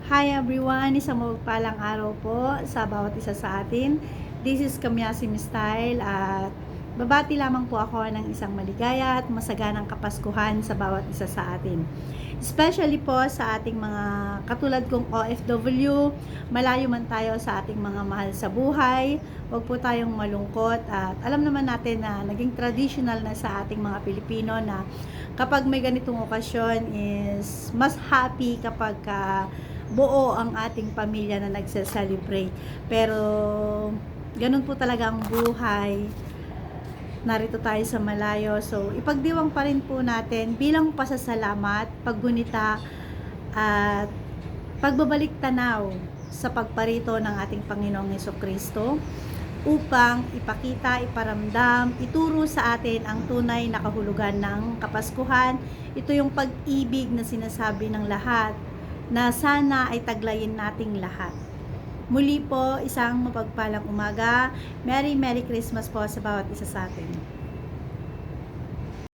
Hi everyone! Isang mapagpalang araw po sa bawat isa sa atin. This is Kamyasim Style at babati lamang po ako ng isang maligaya at masaganang kapaskuhan sa bawat isa sa atin. Especially po sa ating mga katulad kong OFW, malayo man tayo sa ating mga mahal sa buhay, huwag po tayong malungkot at alam naman natin na naging traditional na sa ating mga Pilipino na kapag may ganitong okasyon is mas happy kapag buo ang ating pamilya na nagse-celebrate. Pero ganun po talaga ang buhay. Narito tayo sa malayo. So, ipagdiwang pa rin po natin bilang pasasalamat, paggunita, at pagbabalik tanaw sa pagparito ng ating Panginoong Hesukristo upang ipakita, iparamdam, ituro sa atin ang tunay na kahulugan ng Kapaskuhan. Ito yung pag-ibig na sinasabi ng lahat na sana ay taglayin nating lahat. Muli po, isang mapagpalang umaga. Merry Christmas po sa bawat isa sa atin.